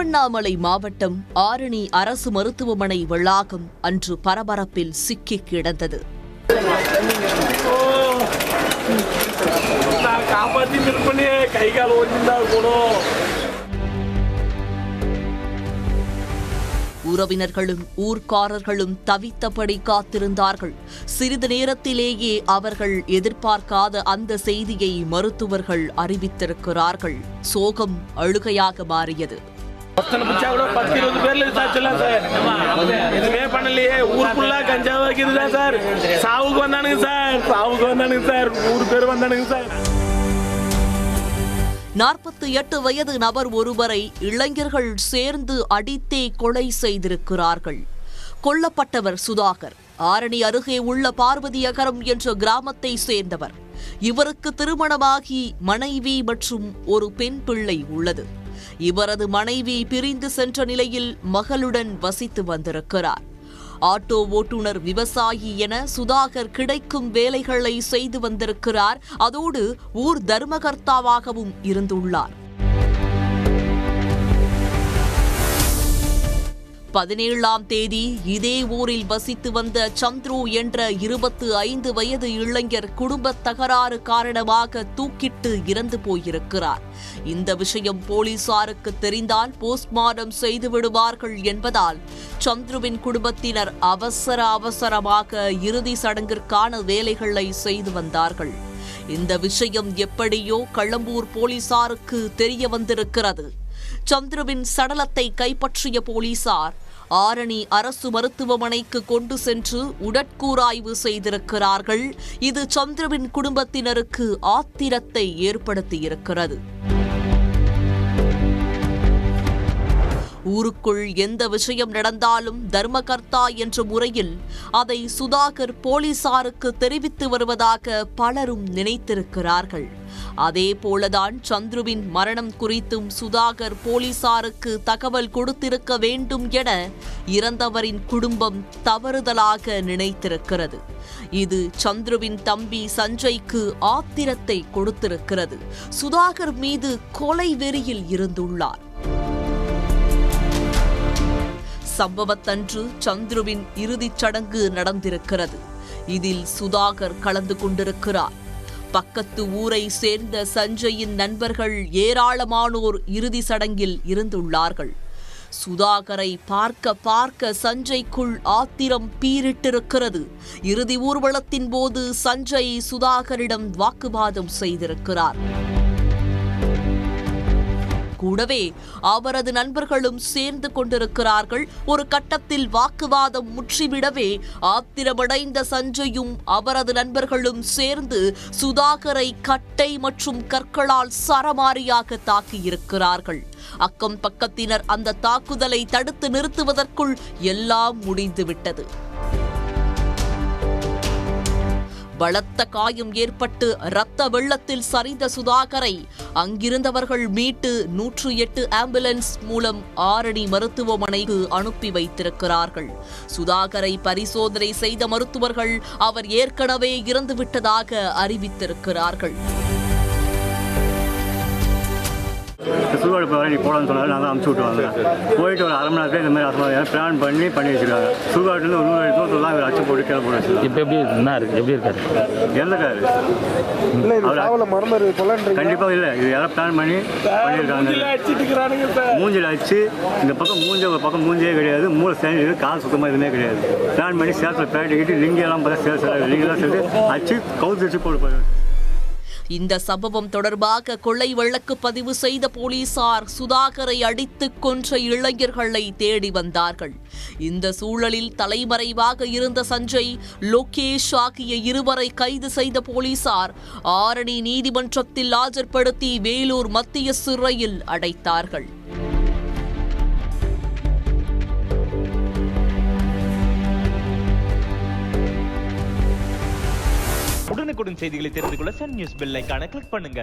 திருவண்ணாமலை மாவட்டம் ஆரணி அரசு மருத்துவமனை வளாகம் அன்று பரபரப்பில் சிக்கி கிடந்தது. உறவினர்களும் ஊர்க்காரர்களும் தவித்தபடி காத்திருந்தார்கள். சிறிது நேரத்திலேயே அவர்கள் எதிர்பார்க்காத அந்த செய்தியை மருத்துவர்கள் அறிவித்திருக்கிறார்கள். சோகம் அழுகையாக மாறியது. சாவுக்கு வந்தானுங்க சார். 48 வயது நபர் ஒருவரை இளைஞர்கள் சேர்ந்து அடித்தே கொலை செய்திருக்கிறார்கள். கொல்லப்பட்டவர் சுதாகர் ஆரணி அருகே உள்ள பார்வதியகரம் என்ற கிராமத்தை சேர்ந்தவர். இவருக்கு திருமணமாகி மனைவி மற்றும் ஒரு பெண் பிள்ளை உள்ளது. இவரது மனைவி பிரிந்து சென்ற நிலையில் மகளுடன் வசித்து வந்திருக்கிறார். ஆட்டோ ஓட்டுநர், விவசாயி என சுதாகர் கிடைக்கும் வேலைகளை செய்து வந்திருக்கிறார். அதோடு ஊர் தர்மகர்த்தாவாகவும் இருந்துள்ளார். 17ஆம் தேதி இதே ஊரில் வசித்து வந்த சந்துரு என்ற 25 வயது இளைஞர் குடும்ப தகராறு காரணமாக தூக்கிட்டு இறந்து போயிருக்கிறார். இந்த விஷயம் போலீசாருக்கு தெரிந்தால் போஸ்ட்மார்டம் செய்து விடுவார்கள் என்பதால் சந்துருவின் குடும்பத்தினர் அவசரமாக இறுதி சடங்கிற்கான வேலைகளை செய்து வந்தார்கள். இந்த விஷயம் எப்படியோ களம்பூர் போலீசாருக்கு தெரிய வந்திருக்கிறது. சந்துருவின் சடலத்தை கைப்பற்றிய போலீசார் ஆரணி அரசு மருத்துவமனைக்கு கொண்டு சென்று உடற்கூராய்வு செய்திருக்கிறார்கள். இது சந்துருவின் குடும்பத்தினருக்கு ஆத்திரத்தை ஏற்படுத்தியிருக்கிறது. ஊருக்குள் எந்த விஷயம் நடந்தாலும் தர்மகர்த்தா என்ற முறையில் அதை சுதாகர் போலீசாருக்கு தெரிவித்து வருவதாக பலரும் நினைத்திருக்கிறார்கள். அதே போலதான் சந்துருவின் மரணம் குறித்தும் சுதாகர் போலீசாருக்கு தகவல் கொடுத்திருக்க வேண்டும் என இறந்தவரின் குடும்பம் தவறுதலாக நினைத்திருக்கிறது. இது சந்துருவின் தம்பி சஞ்சய்க்கு ஆத்திரத்தை கொடுத்திருக்கிறது. சுதாகர் மீது கொலை வெறியில் இருந்துள்ளார். சம்பவத்தன்று சந்துருவின் இறுதிச் சடங்கு நடந்திருக்கிறது. இதில் சுதாகர் கலந்து கொண்டிருக்கிறார். பக்கத்து ஊரை சேர்ந்த சஞ்சயின் நண்பர்கள் ஏராளமானோர் இறுதி சடங்கில் இருந்துள்ளார்கள். சுதாகரை பார்க்க சஞ்சய்க்குள் ஆத்திரம் பீரிட்டிருக்கிறது. இறுதி ஊர்வலத்தின் போது சஞ்சய் சுதாகரிடம் வாக்குவாதம் செய்திருக்கிறார். கூடவே அவரது நண்பர்களும் சேர்ந்து கொண்டிருக்கிறார்கள். ஒரு கட்டத்தில் வாக்குவாதம் முற்றிவிடவே ஆத்திரமடைந்த சஞ்சயும் அவரது நண்பர்களும் சேர்ந்து சுதாகரை கட்டை மற்றும் கற்களால் சரமாரியாக தாக்கியிருக்கிறார்கள். அக்கம் பக்கத்தினர் அந்த தாக்குதலை தடுத்து நிறுத்துவதற்குள் எல்லாம் முடிந்துவிட்டது. பலத்த காயம் ஏற்பட்டு இரத்த வெள்ளத்தில் சரிந்த சுதாகரை அங்கிருந்தவர்கள் மீட்டு 108 ஆம்புலன்ஸ் மூலம் ஆரணி மருத்துவமனைக்கு அனுப்பி வைத்திருக்கிறார்கள். சுதாகரை பரிசோதனை செய்த மருத்துவர்கள் அவர் ஏற்கனவே இறந்துவிட்டதாக அறிவித்திருக்கிறார்கள். சுடுகாடு போய் நீ போடான்னு சொன்னாலும் நாங்கள் அமுச்சு விட்டுவாங்க. போயிட்டு ஒரு அரை மணி நேரத்தில் இந்த மாதிரி பிளான் பண்ணி வச்சுருக்காங்க. சுடுகாட்டுலேருந்து ஒரு 100 எடுத்து சொல்லாங்க, அச்சு போட்டு கீழே போட வச்சு. இப்போ எப்படி இருக்காரு இறந்துக்காரு. கண்டிப்பாக இல்லை, இது யாரும் பிளான் பண்ணியிருக்காங்க. மூஞ்சில் அச்சு இந்த பக்கம் ஒரு பக்கம் மூஞ்சே கிடையாது, மூளை சேர்ந்து கால் சுத்தமாக எதுவுமே கிடையாது. பிளான் பண்ணி சேலத்தில் பேட்டிக்கிட்டு லிங்கெல்லாம் பார்த்தா லிங்கெல்லாம் சேர்ந்து அச்சு கவுத்து வச்சு போட்டு. இந்த சம்பவம் தொடர்பாக கொள்ளை வழக்கு பதிவு செய்த போலீசார் சுதாகரை அடித்துக் கொன்ற இளைஞர்களை தேடி வந்தார்கள். இந்த சூழலில் தலைமறைவாக இருந்த சஞ்சய், லோகேஷ் ஆகிய இருவரை கைது செய்த போலீசார் ஆரணி நீதிமன்றத்தில் ஆஜர்படுத்தி வேலூர் மத்திய சிறையில் அடைத்தார்கள். உடனுக்குடன் செய்திகளை தெரிந்து கொள்ள சன் நியூஸ் பெல் ஐகானை கிளிக் பண்ணுங்க.